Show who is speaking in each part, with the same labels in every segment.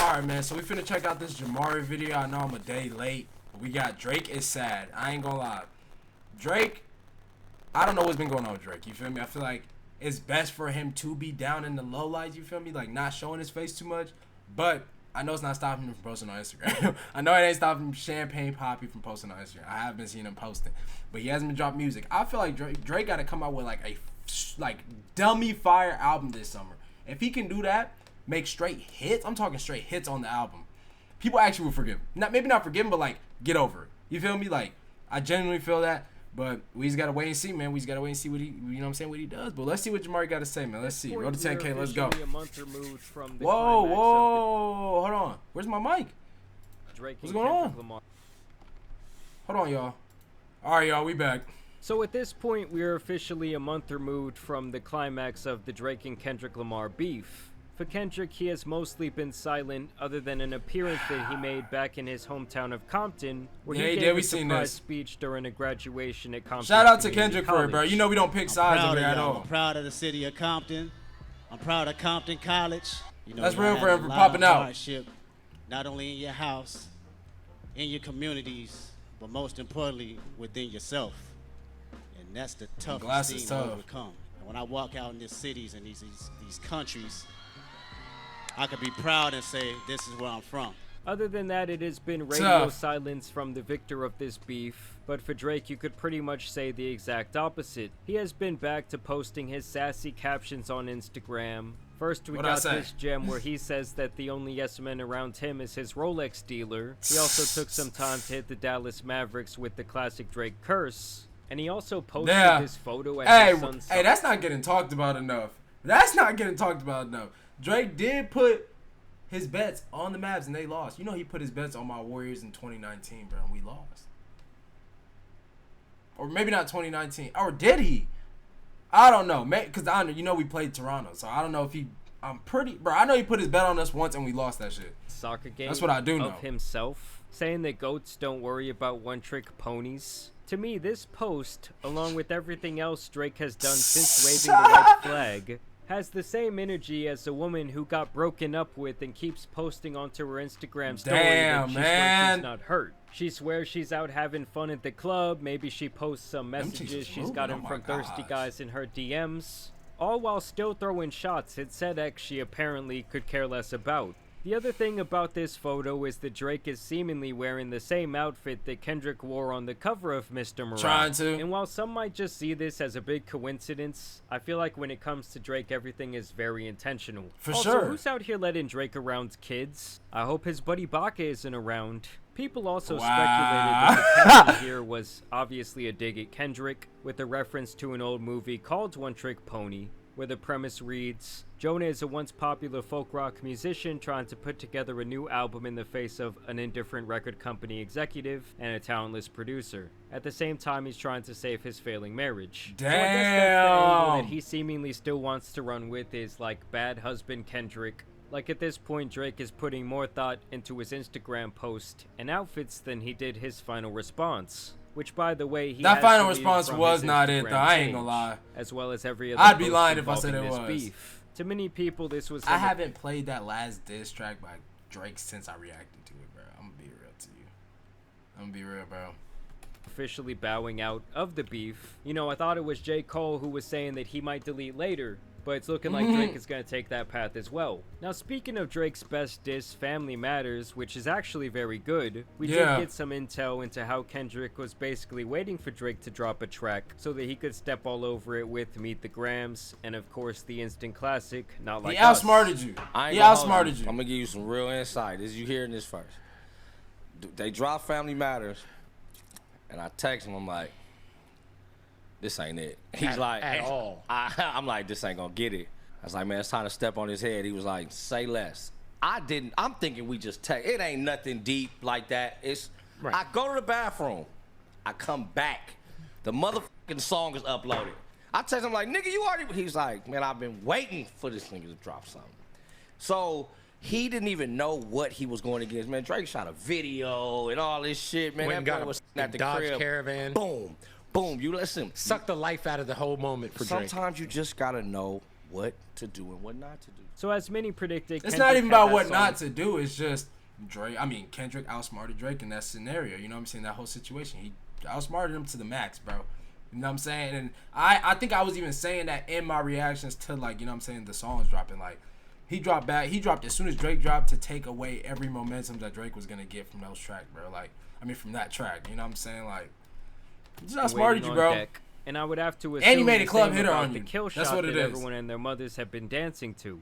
Speaker 1: Alright, man, so we finna check out this Jamari video. I know I'm a day late. We got Drake is sad. I ain't gonna lie. Drake, I don't know what's been going on with Drake, you feel me? I feel like it's best for him to be down in the lowlights, you feel me? Like, not showing his face too much. But I know it's not stopping him from posting on Instagram. I know it ain't stopping Champagne Poppy from posting on Instagram. I have been seeing him posting. But he hasn't been dropping music. I feel like Drake got to come out with, like, a dummy fire album this summer. If he can do that, make straight hits. I'm talking straight hits on the album. People actually will forgive him. Maybe not forgive him, but, like, get over it. You feel me? Like, I genuinely feel that. But we just got to wait and see, man. We just got to wait and see what he, you know what I'm saying, what he does. But let's see what Jamari got to say, man. Let's see. Roll to 10K. Let's go. Whoa. Hold on. Where's my mic? What's going on? Hold on, y'all. All right, y'all. We back.
Speaker 2: So at this point, we are officially a month removed from the climax of the Drake and Kendrick Lamar beef. For Kendrick, he has mostly been silent other than an appearance that he made back in his hometown of Compton, where he gave a surprise speech during a graduation at Compton.
Speaker 1: Shout out to Kendrick for it, bro. You know we don't pick sides over here at all.
Speaker 3: I'm proud of the city of Compton. I'm proud of Compton College. You know,
Speaker 1: that's real for him for popping out.
Speaker 3: Hardship, not only in your house, in your communities, but most importantly, within yourself. And that's the toughest thing to overcome. And when I walk out in these cities and these countries, I could be proud and say, this is where I'm from.
Speaker 2: Other than that, it has been radio silence from the victor of this beef. But for Drake, you could pretty much say the exact opposite. He has been back to posting his sassy captions on Instagram. First, we got this gem where he says that the only yes man around him is his Rolex dealer. He also took some time to hit the Dallas Mavericks with the classic Drake curse. And he also posted this photo at his son's
Speaker 1: Hey, that's not getting talked about enough. That's not getting talked about enough. Drake did put his bets on the Mavs and they lost. You know he put his bets on my Warriors in 2019, bro, and we lost. Or maybe not 2019. Or did he? I don't know. Because you know we played Toronto, so I don't know if he... Bro, I know he put his bet on us once and we lost that shit.
Speaker 2: Soccer game.
Speaker 1: That's what I do know.
Speaker 2: Of himself, saying that goats don't worry about one-trick ponies. To me, this post, along with everything else Drake has done since waving the red flag, has the same energy as a woman who got broken up with and keeps posting onto her Instagram story that she swears she's not hurt. She swears she's out having fun at the club. Maybe she posts some messages she's gotten from thirsty guys in her DMs. All while still throwing shots at said ex she apparently could care less about. The other thing about this photo is that Drake is seemingly wearing the same outfit that Kendrick wore on the cover of Mr. Morale.
Speaker 1: Trying to.
Speaker 2: And while some might just see this as a big coincidence, I feel like when it comes to Drake, everything is very intentional.
Speaker 1: For
Speaker 2: also,
Speaker 1: sure.
Speaker 2: Who's out here letting Drake around kids? I hope his buddy Baca isn't around. People also speculated that the caption here was obviously a dig at Kendrick, with a reference to an old movie called One Trick Pony, where the premise reads, Jonah is a once popular folk rock musician trying to put together a new album in the face of an indifferent record company executive and a talentless producer. At the same time, he's trying to save his failing marriage.
Speaker 1: Damn!
Speaker 2: So I guess that's the angle that he seemingly still wants to run with is like bad husband Kendrick. Like at this point, Drake is putting more thought into his Instagram post and outfits than he did his final response. Which, by the way,
Speaker 1: that final response was not it, though. I ain't gonna lie.
Speaker 2: As well as every other.
Speaker 1: I'd be lying if I said it was.
Speaker 2: Beef. To many people, this was.
Speaker 1: I haven't played that last diss track by Drake since I reacted to it, bro. I'm gonna be real to you. I'm gonna be real, bro.
Speaker 2: Officially bowing out of the beef. You know, I thought it was J. Cole who was saying that he might delete later, but it's looking like Drake is going to take that path as well. Now, speaking of Drake's best diss, Family Matters, which is actually very good, we did get some intel into how Kendrick was basically waiting for Drake to drop a track so that he could step all over it with Meet the Grams, and of course the instant classic, Not Like Us.
Speaker 1: He outsmarted you.
Speaker 4: He outsmarted you. I'm going to give you some real insight. As you hearing this first. They drop Family Matters, and I text him, I'm like, this ain't it. He's like,
Speaker 5: at all.
Speaker 4: I'm like, this ain't gonna get it. I was like, man, it's time to step on his head. He was like, say less. I'm thinking we just text. It ain't nothing deep like that. It's, right. I go to the bathroom. I come back. The motherfucking song is uploaded. I text him like, nigga, you already, he's like, man, I've been waiting for this nigga to drop something. So he didn't even know what he was going against. Man, Drake shot a video and all this shit, man.
Speaker 5: Went
Speaker 4: that boy was at the
Speaker 5: Dodge
Speaker 4: crib.
Speaker 5: Caravan.
Speaker 4: Boom. Boom, you listen.
Speaker 5: Suck the life out of the whole moment for Drake.
Speaker 4: Sometimes you just gotta know what to do and what not to do.
Speaker 2: So as many predicted,
Speaker 1: it's not even about what not to do. It's just Kendrick outsmarted Drake in that scenario. You know what I'm saying? That whole situation. He outsmarted him to the max, bro. You know what I'm saying? And I think I was even saying that in my reactions to, like, you know what I'm saying, the songs dropping. Like, he dropped as soon as Drake dropped to take away every momentum that Drake was going to get from those tracks, bro. Like, from that track. You know what I'm saying? Like, he just outsmarted you, bro.
Speaker 2: Deck. And I would have to assume
Speaker 1: and he made a club hitter on
Speaker 2: the
Speaker 1: you.
Speaker 2: kill
Speaker 1: That's
Speaker 2: shot
Speaker 1: what it
Speaker 2: that
Speaker 1: is.
Speaker 2: Everyone and their mothers have been dancing to.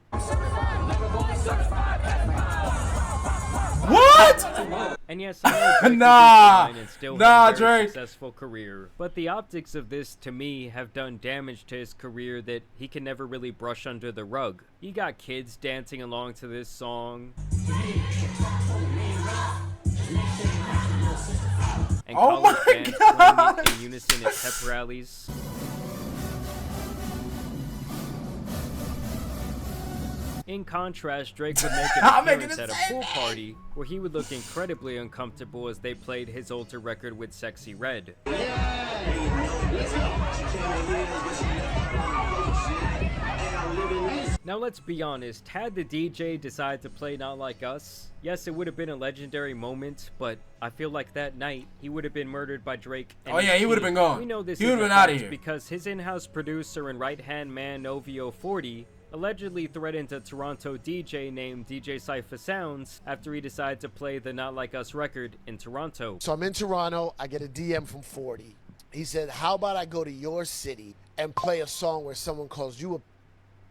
Speaker 1: What?
Speaker 2: And yes, I know Drake
Speaker 1: nah,
Speaker 2: and still
Speaker 1: nah,
Speaker 2: has a very
Speaker 1: Drake.
Speaker 2: successful career. But the optics of this, to me, have done damage to his career that he can never really brush under the rug. You got kids dancing along to this song. And college bands playing it in unison at pep rallies. In contrast, Drake would make an appearance at a pool party where he would look incredibly uncomfortable as they played his older record with Sexy Red. Now let's be honest, had the DJ decided to play Not Like Us, yes, it would have been a legendary moment, but I feel like that night, he would have been murdered by Drake. And
Speaker 1: he would have been gone.
Speaker 2: We know this
Speaker 1: he would have been out of here.
Speaker 2: Because his in-house producer and right-hand man, Novio40, allegedly threatened a Toronto DJ named DJ Cypher Sounds after he decided to play the Not Like Us record in Toronto.
Speaker 5: So I'm in Toronto, I get a DM from 40. He said, how about I go to your city and play a song where someone calls you a...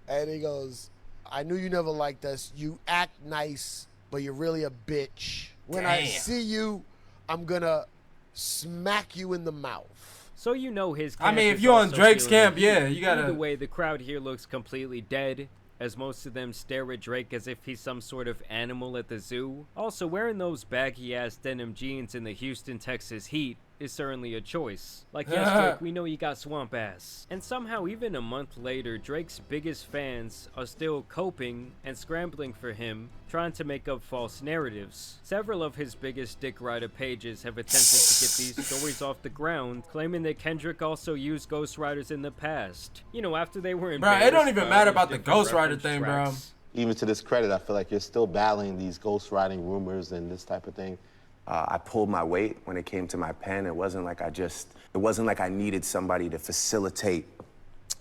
Speaker 5: And he goes, I knew you never liked us. You act nice, but you're really a bitch. When I see you, I'm gonna smack you in the mouth.
Speaker 2: So you know his camp
Speaker 1: if you're on Drake's camp, yeah, you gotta...
Speaker 2: Either way, the crowd here looks completely dead, as most of them stare at Drake as if he's some sort of animal at the zoo. Also, wearing those baggy-ass denim jeans in the Houston, Texas heat is certainly a choice. Like, yes, Drake, we know you got swamp ass. And somehow, even a month later, Drake's biggest fans are still coping and scrambling for him, trying to make up false narratives. Several of his biggest dick rider pages have attempted to get these stories off the ground, claiming that Kendrick also used ghostwriters in the past. You know, after they were embarrassed.
Speaker 1: Bro, it don't even matter about the ghostwriter thing, bro.
Speaker 6: Even to this credit, I feel like you're still battling these ghostwriting rumors and this type of thing.
Speaker 7: I pulled my weight when it came to my pen. It wasn't like I needed somebody to facilitate,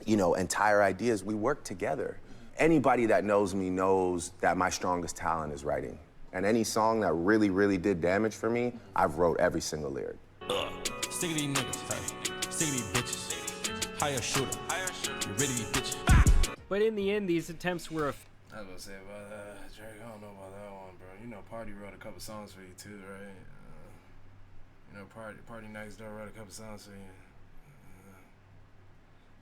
Speaker 7: entire ideas. We worked together. Anybody that knows me knows that my strongest talent is writing. And any song that really, really did damage for me, I've wrote every single lyric.
Speaker 8: Stick of these niggas, stick of these bitches, hire a shooter, you ready these bitches.
Speaker 2: But in the end, these attempts were
Speaker 1: I was gonna say about Drake, I don't know about that one, bro. You know, Party wrote a couple songs for you too, right? Party Next Door wrote a couple songs for you.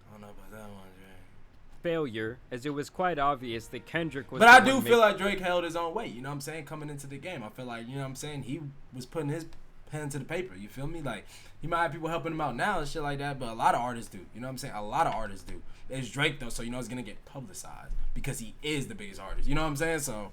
Speaker 1: I don't know about that one, Drake.
Speaker 2: Failure, as it was quite obvious that Kendrick was.
Speaker 1: But I do feel like Drake held his own weight. You know what I'm saying? Coming into the game, I feel like, you know what I'm saying, he was putting his pen to the paper. You feel me? Like, he might have people helping him out now and shit like that, but a lot of artists do. You know what I'm saying? A lot of artists do. It's Drake though, so you know it's gonna get publicized because he is the biggest artist. You know what I'm saying? So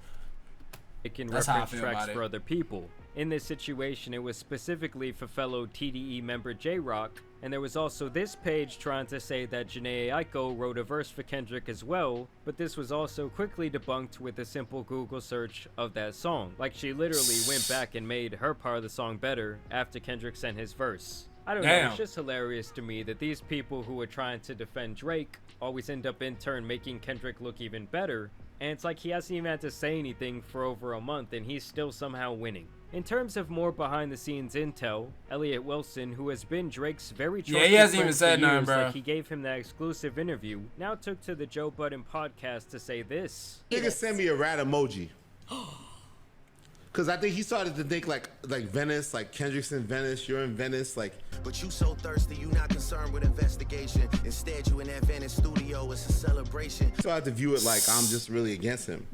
Speaker 2: it can reference tracks for other people. In this situation, it was specifically for fellow TDE member J-Rock, and there was also this page trying to say that Jhené Aiko wrote a verse for Kendrick as well, but this was also quickly debunked with a simple Google search of that song. Like, she literally went back and made her part of the song better after Kendrick sent his verse. I don't know, it's just hilarious to me that these people who are trying to defend Drake always end up in turn making Kendrick look even better, and it's like he hasn't even had to say anything for over a month and he's still somehow winning. In terms of more behind-the-scenes intel, Elliot Wilson, who has been Drake's very trusted
Speaker 1: he hasn't even
Speaker 2: friend
Speaker 1: said
Speaker 2: for years,
Speaker 1: nothing, bro.
Speaker 2: like he gave him that exclusive interview, now took to the Joe Budden podcast to say this.
Speaker 9: Nigga send me a rat emoji. Cause I think he started to think like Venice, like Kendrick's in Venice, you're in Venice, like.
Speaker 10: But you so thirsty, you not concerned with investigation. Instead, you in that Venice studio, it's a celebration.
Speaker 9: So I had to view it like I'm just really against him.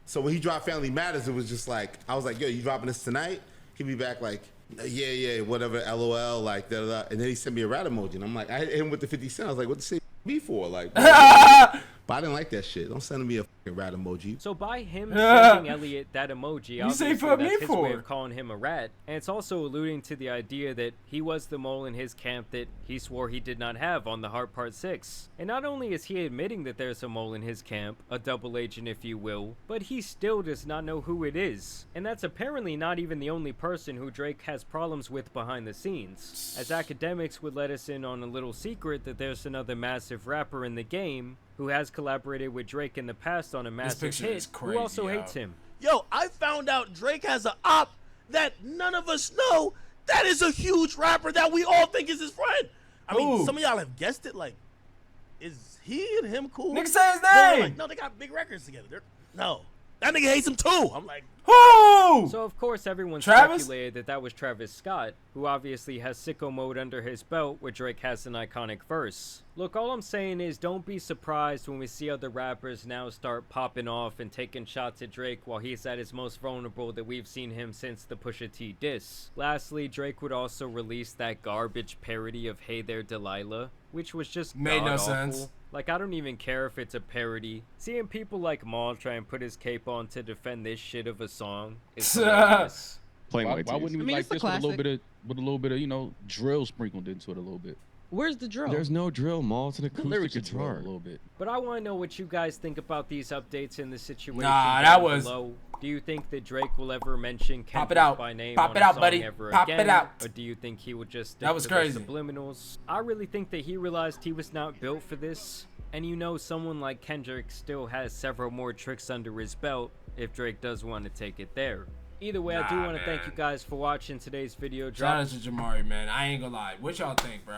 Speaker 9: So when he dropped Family Matters, it was just like, I was like, yo, you dropping this tonight? He'd be back like, yeah, whatever, LOL, like, da-da-da. And then he sent me a rat emoji. And I'm like, I hit him with the 50 Cent. I was like, what the shit be for? Like, but I didn't like that shit. Don't send me a rat emoji.
Speaker 2: So by him sending Elliot that emoji,
Speaker 1: You
Speaker 2: obviously
Speaker 1: say for me
Speaker 2: that's his way
Speaker 1: for?
Speaker 2: of calling him a rat, and it's also alluding to the idea that he was the mole in his camp that he swore he did not have on the Heart Part 6. And not only is he admitting that there's a mole in his camp, a double agent if you will, but he still does not know who it is. And that's apparently not even the only person who Drake has problems with behind the scenes, as academics would let us in on a little secret that there's another massive rapper in the game who has collaborated with Drake in the past on a massive hit, who also hates him.
Speaker 11: Yo, I found out Drake has an op that none of us know that is a huge rapper that we all think is his friend. I mean, some of y'all have guessed it. Like, is he and him cool?
Speaker 1: Nigga say his name.
Speaker 11: Like, no, they got big records together. No, that nigga hates him too. I'm like,
Speaker 1: who?
Speaker 2: So of course everyone
Speaker 1: Travis?
Speaker 2: speculated that was Travis Scott, who obviously has sicko mode under his belt, where Drake has an iconic verse. Look, all I'm saying is don't be surprised when we see other rappers now start popping off and taking shots at Drake while he's at his most vulnerable that we've seen him since the Pusha T diss. Lastly, Drake would also release that garbage parody of Hey There Delilah, which was just
Speaker 1: made no
Speaker 2: god-awful.
Speaker 1: sense.
Speaker 2: Like, I don't even care if it's a parody. Seeing people like Maul try and put his cape on to defend this shit of a song is hilarious.
Speaker 12: Why wouldn't we like this with a little bit of, you know, drill sprinkled into it a little bit?
Speaker 13: Where's the drill?
Speaker 12: There's no drill, Maul. It's an acoustic
Speaker 13: lyrics
Speaker 12: guitar a little bit.
Speaker 2: But I want to know what you guys think about these updates in the situation.
Speaker 1: Nah,
Speaker 2: down
Speaker 1: that was-
Speaker 2: below. Do you think that Drake will ever mention
Speaker 1: Pop
Speaker 2: Kendrick
Speaker 1: it out.
Speaker 2: by name
Speaker 1: Pop
Speaker 2: on
Speaker 1: it
Speaker 2: a
Speaker 1: out,
Speaker 2: song
Speaker 1: buddy.
Speaker 2: ever
Speaker 1: Pop
Speaker 2: again?
Speaker 1: it out.
Speaker 2: Or do you think he would just stick
Speaker 1: That was
Speaker 2: to
Speaker 1: crazy.
Speaker 2: the subliminals? I really think that he realized he was not built for this. And you know, someone like Kendrick still has several more tricks under his belt if Drake does want to take it there. Either way, I do want to thank you guys for watching today's video.
Speaker 1: Shout out to Jamari, man. I ain't gonna lie. What y'all think, bro?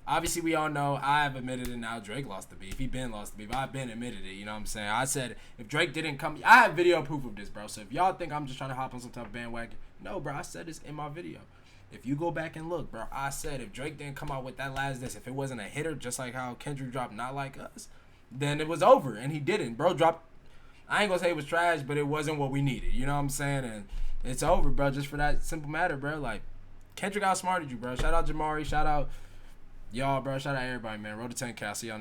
Speaker 1: Obviously, we all know I have admitted it now. Drake lost the beef. He been lost the beef. I've been admitted it. You know what I'm saying? I said if Drake didn't come, I have video proof of this, bro. So if y'all think I'm just trying to hop on some type of bandwagon, no, bro. I said this in my video. If you go back and look, bro, I said if Drake didn't come out with that last diss, if it wasn't a hitter, just like how Kendrick dropped Not Like Us, then it was over. And he didn't. Bro dropped, I ain't gonna say it was trash, but it wasn't what we needed. You know what I'm saying? And it's over, bro, just for that simple matter, bro. Like, Kendrick outsmarted you, bro. Shout out Jamari. Shout out y'all, bro. Shout out everybody, man. Road to 10K. I'll see y'all in the next